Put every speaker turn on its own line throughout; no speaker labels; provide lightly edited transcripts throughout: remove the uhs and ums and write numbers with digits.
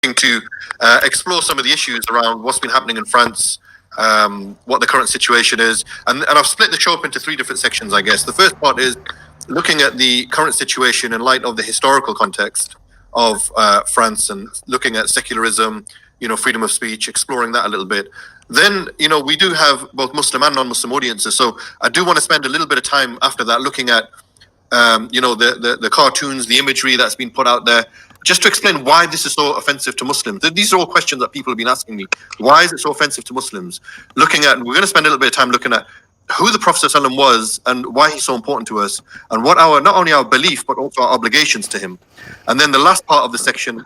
to explore some of the issues around what's been happening in France, what the current situation is, and I've split the show up into three different sections, I guess. The first part is looking at the current situation in light of the historical context of France and looking at secularism, freedom of speech, exploring that a little bit. Then, we do have both Muslim and non-Muslim audiences, so I do want to spend a little bit of time after that looking at the cartoons, the imagery that's been put out there, just to explain why this is so offensive to Muslims. These are all questions that people have been asking me. Why is it so offensive to Muslims? We're going to spend a little bit of time looking at who the Prophet ﷺ was and why he's so important to us, and what not only our belief, but also our obligations to him. And then the last part of the section,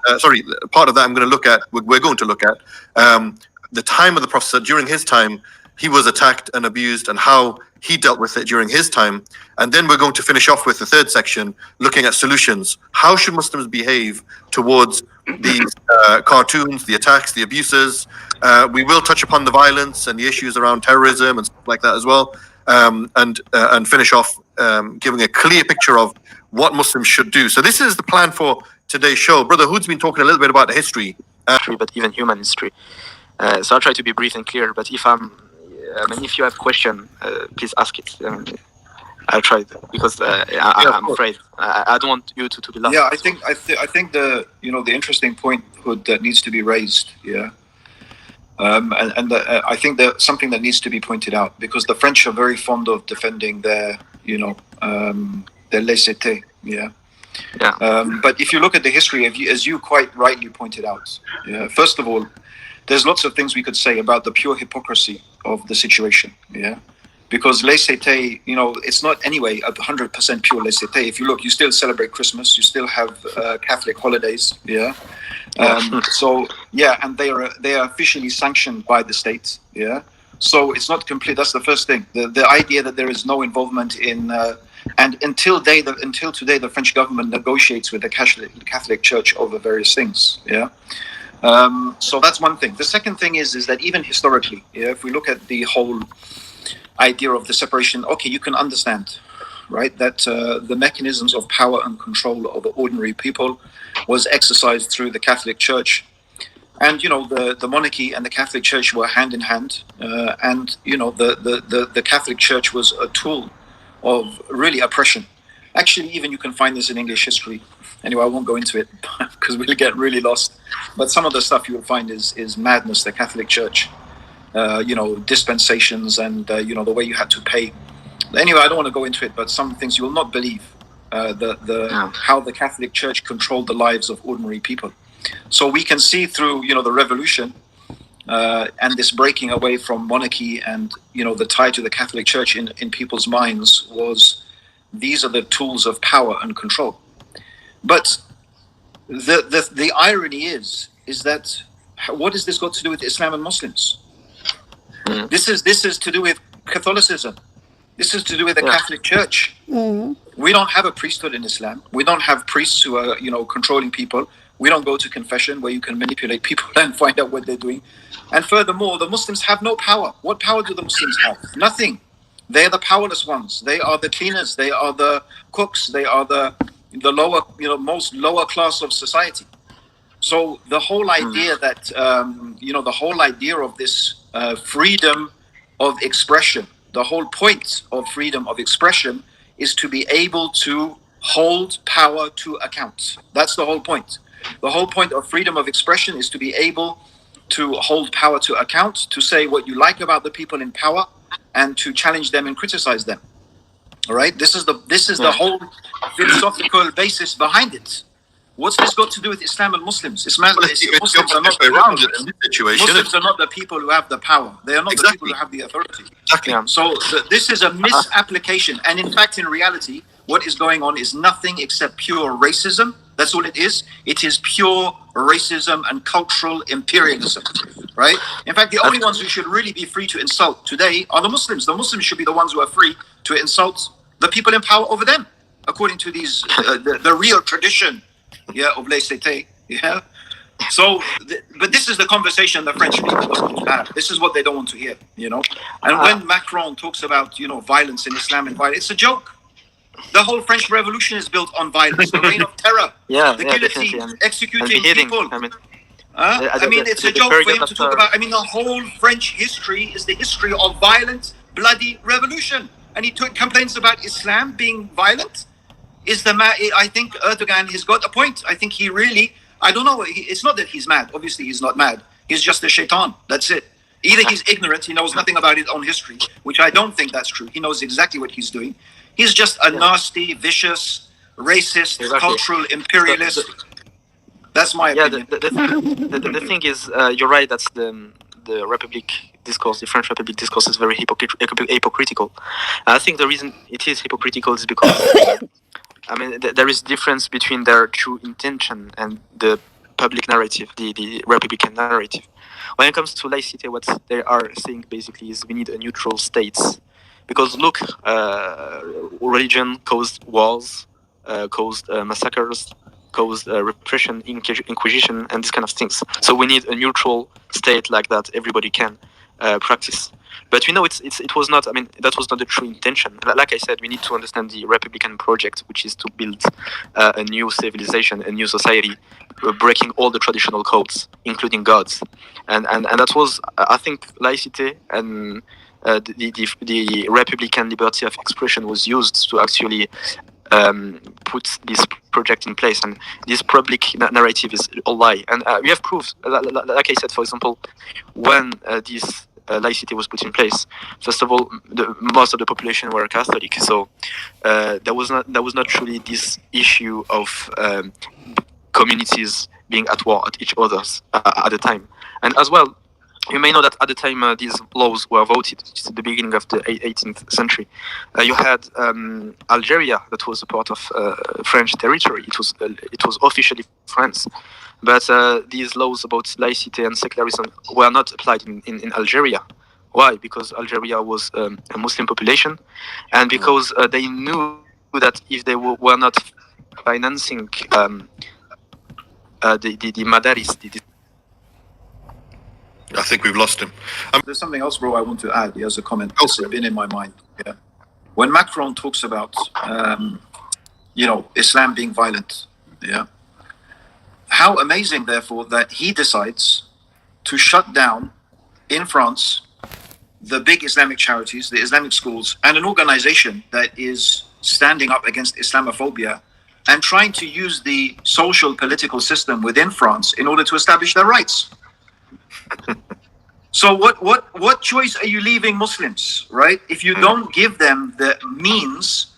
part of that we're going to look at the time of the Prophet. During his time, he was attacked and abused, and how he dealt with it during his time. And then we're going to finish off with the third section, looking at solutions. How should Muslims behave towards these cartoons, the attacks, the abuses? We will touch upon the violence and the issues around terrorism and stuff like that as well, and finish off giving a clear picture of what Muslims should do. So this is the plan for today's show. Brother Hood's been talking a little bit about the history.
But even human history. So I'll try to be brief and clear, but if you have a question, please ask it. I'll try it, because I'm afraid I don't want you to be lost.
Yeah, I think the interesting point, Hood, that needs to be raised. Yeah, I think that something that needs to be pointed out, because the French are very fond of defending their laicité. Yeah.
Yeah.
But if you look at the history, as you quite rightly pointed out, first of all, there's lots of things we could say about the pure hypocrisy of the situation, because laicité, it's not anyway 100% pure laicité. If you look, you still celebrate Christmas, you still have Catholic holidays, and they are officially sanctioned by the state, So it's not complete. That's the first thing. The idea that there is no involvement in, and until today, the French government negotiates with the Catholic Church over various things, So that's one thing. The second thing is that even historically, if we look at the whole idea of the separation, okay, you can understand, right, that the mechanisms of power and control over ordinary people was exercised through the Catholic Church. And, the monarchy and the Catholic Church were hand in hand. And, the Catholic Church was a tool of really oppression. Actually, even you can find this in English history. Anyway, I won't go into it because we'll get really lost. But some of the stuff you will find is madness, the Catholic Church, dispensations and, the way you had to pay. Anyway, I don't want to go into it, but some things you will not believe, how the Catholic Church controlled the lives of ordinary people. So we can see through, the revolution and this breaking away from monarchy and, the tie to the Catholic Church in people's minds was, these are the tools of power and control. But the irony is that what has this got to do with Islam and Muslims? This is to do with Catholicism. This is to do with the Catholic Church. We don't have a priesthood in Islam. We don't have priests who are controlling people. We don't go to confession where you can manipulate people and find out what they're doing. And furthermore, the Muslims have no power. What power do the Muslims have? Nothing. They are the powerless ones. They are the cleaners. They are the cooks. They are the lower, most lower class of society. So the whole idea that, the whole idea of this freedom of expression, the whole point of freedom of expression is to be able to hold power to account. That's the whole point. The whole point of freedom of expression is to be able to hold power to account, to say what you like about the people in power, and to challenge them and criticize them. All right, this is the whole philosophical basis behind it. What's this got to do with Islam and Muslims? Muslims are not the people who have the power. They are not the people who have the authority.
Exactly.
So this is a misapplication. And in fact, in reality, what is going on is nothing except pure racism. That's all it is. It is pure racism and cultural imperialism, right? In fact, the only ones who should really be free to insult today are the Muslims. The Muslims should be the ones who are free to insult the people in power over them, according to these the real tradition, of laicité, So, but this is the conversation the French people don't want to have. This is what they don't want to hear, And when Macron talks about, violence in Islam and violence, it's a joke. The whole French Revolution is built on violence, the reign of terror, the guillotine, executing people. I mean, it's a joke for him to talk about. I mean, the whole French history is the history of violent, bloody revolution. And he complains about Islam being violent. I think Erdogan has got a point. I think he really, I don't know, it's not that he's mad. Obviously, he's not mad. He's just a shaitan. That's it. Either he's ignorant, he knows nothing about his own history, which I don't think that's true. He knows exactly what he's doing. He's just a nasty, vicious, racist, cultural imperialist. That's my opinion.
The thing is, you're right, that's the République discourse, the French République discourse is very hypocritical. I think the reason it is hypocritical is because I mean, there is difference between their true intention and the public narrative, the Republican narrative. When it comes to laicité, what they are saying basically is we need a neutral state. Because look, religion caused wars, caused massacres, caused repression, inquisition, and these kind of things. So we need a neutral state like that everybody can practice. But we know it was not, I mean, that was not the true intention. Like I said, we need to understand the Republican project, which is to build a new civilization, a new society, breaking all the traditional codes, including God's. And that was, I think, laicité and the Republican liberty of expression was used to actually put this project in place. And this public narrative is a lie. And we have proof, like I said, for example, when this laicity was put in place. First of all, most of the population were Catholic, so there was not truly this issue of communities being at war at each other's at the time. And as well, you may know that at the time these laws were voted, which is at the beginning of the 18th century. You had Algeria, that was a part of French territory. It was officially France. But these laws about laicity and secularism were not applied in Algeria. Why? Because Algeria was a Muslim population, and because they knew that if they were not financing the madaris,
I think we've lost him.
There's something else, bro, I want to add. Here's a comment that's been in my mind. Yeah. When Macron talks about, Islam being violent, yeah. How amazing, therefore, that he decides to shut down in France the big Islamic charities, the Islamic schools, and an organization that is standing up against Islamophobia and trying to use the social political system within France in order to establish their rights. So what choice are you leaving Muslims, right? If you don't give them the means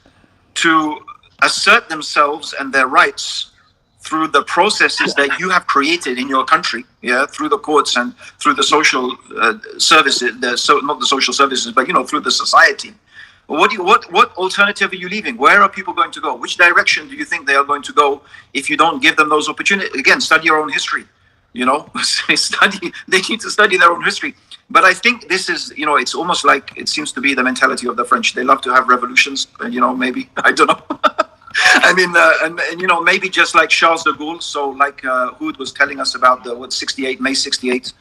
to assert themselves and their rights through the processes that you have created in your country, through the courts and through the social services, not the social services, but through the society. What alternative are you leaving? Where are people going to go? Which direction do you think they are going to go if you don't give them those opportunities? Again, study your own history. They need to study their own history. But I think this is, it's almost like it seems to be the mentality of the French. They love to have revolutions, maybe, I don't know. I mean, and maybe just like Charles de Gaulle. So like Hood was telling us about the May 68,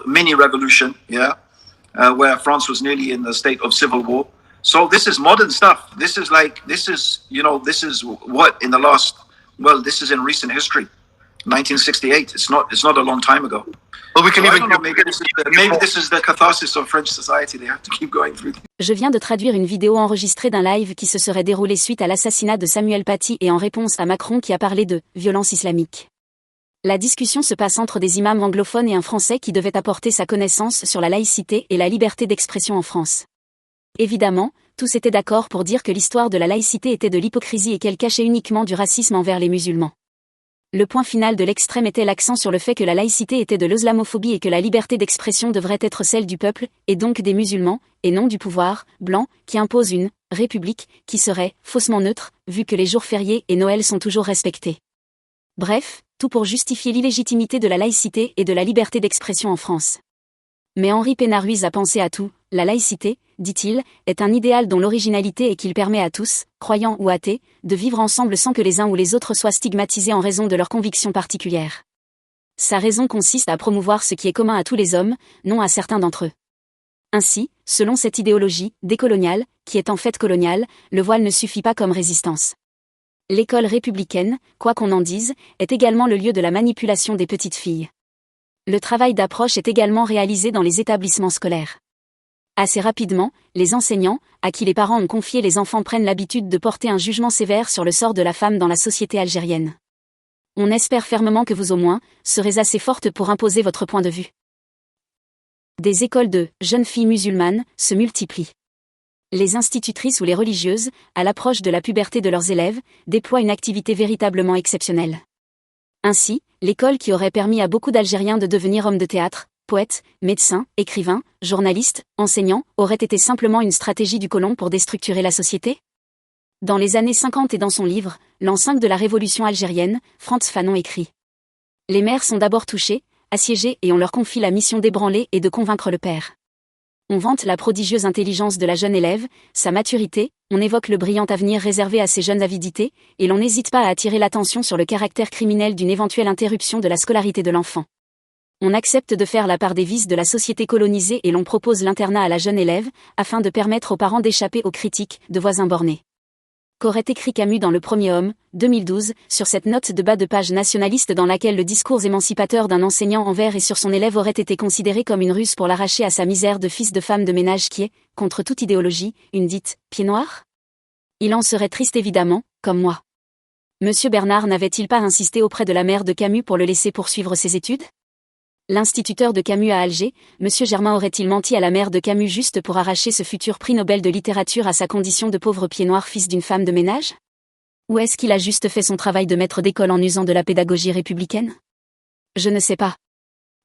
mini revolution, where France was nearly in the state of civil war. So this is modern stuff. This is what in the last, this is in recent history, 1968. It's not a long time ago.
Well, we can
maybe this is the catharsis of French society. They have to keep going through.
Je viens de traduire une vidéo enregistrée d'un live qui se serait déroulé suite à l'assassinat de Samuel Paty et en réponse à Macron qui a parlé de « violence islamique ». La discussion se passe entre des imams anglophones et un Français qui devait apporter sa connaissance sur la laïcité et la liberté d'expression en France. Évidemment, tous étaient d'accord pour dire que l'histoire de la laïcité était de l'hypocrisie et qu'elle cachait uniquement du racisme envers les musulmans. Le point final de l'extrême était l'accent sur le fait que la laïcité était de l'islamophobie et que la liberté d'expression devrait être celle du peuple, et donc des musulmans, et non du pouvoir, blanc, qui impose une « république » qui serait faussement neutre, vu que les jours fériés et Noël sont toujours respectés. Bref, tout pour justifier l'illégitimité de la laïcité et de la liberté d'expression en France. Mais Henri Pénard-Ruiz a pensé à tout. La laïcité, dit-il, est un idéal dont l'originalité est qu'il permet à tous, croyants ou athées, de vivre ensemble sans que les uns ou les autres soient stigmatisés en raison de leurs convictions particulières. Sa raison consiste à promouvoir ce qui est commun à tous les hommes, non à certains d'entre eux. Ainsi, selon cette idéologie décoloniale, qui est en fait coloniale, le voile ne suffit pas comme résistance. L'école républicaine, quoi qu'on en dise, est également le lieu de la manipulation des petites filles. Le travail d'approche est également réalisé dans les établissements scolaires. Assez rapidement, les enseignants, à qui les parents ont confié les enfants prennent l'habitude de porter un jugement sévère sur le sort de la femme dans la société algérienne. On espère fermement que vous au moins, serez assez forte pour imposer votre point de vue. Des écoles de jeunes filles musulmanes se multiplient. Les institutrices ou les religieuses, à l'approche de la puberté de leurs élèves, déploient une activité véritablement exceptionnelle. Ainsi, l'école qui aurait permis à beaucoup d'Algériens de devenir hommes de théâtre, poètes, médecins, écrivains, journalistes, enseignants, aurait été simplement une stratégie du colon pour déstructurer la société ? Dans les années 50 et dans son livre, l'an 5 de la révolution algérienne, Frantz Fanon écrit « Les mères sont d'abord touchées, assiégées et on leur confie la mission d'ébranler et de convaincre le père. On vante la prodigieuse intelligence de la jeune élève, sa maturité, on évoque le brillant avenir réservé à ses jeunes avidités, et l'on n'hésite pas à attirer l'attention sur le caractère criminel d'une éventuelle interruption de la scolarité de l'enfant. On accepte de faire la part des vices de la société colonisée et l'on propose l'internat à la jeune élève, afin de permettre aux parents d'échapper aux critiques de voisins bornés. » Qu'aurait écrit Camus dans Le Premier Homme, 2012, sur cette note de bas de page nationaliste dans laquelle le discours émancipateur d'un enseignant envers et sur son élève aurait été considéré comme une ruse pour l'arracher à sa misère de fils de femme de ménage qui est, contre toute idéologie, une dite « pied noir » ? Il en serait triste évidemment, comme moi. Monsieur Bernard n'avait-il pas insisté auprès de la mère de Camus pour le laisser poursuivre ses études ? L'instituteur de Camus à Alger, Monsieur Germain aurait-il menti à la mère de Camus juste pour arracher ce futur prix Nobel de littérature à sa condition de pauvre pied noir fils d'une femme de ménage ? Ou est-ce qu'il a juste fait son travail de maître d'école en usant de la pédagogie républicaine ? Je ne sais pas.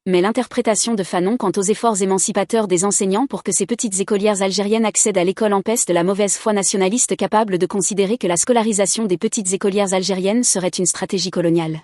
Mais l'interprétation de Fanon quant aux efforts émancipateurs des enseignants pour que ces petites écolières algériennes accèdent à l'école empeste la mauvaise foi nationaliste capable de considérer que la scolarisation des petites écolières algériennes serait une stratégie coloniale.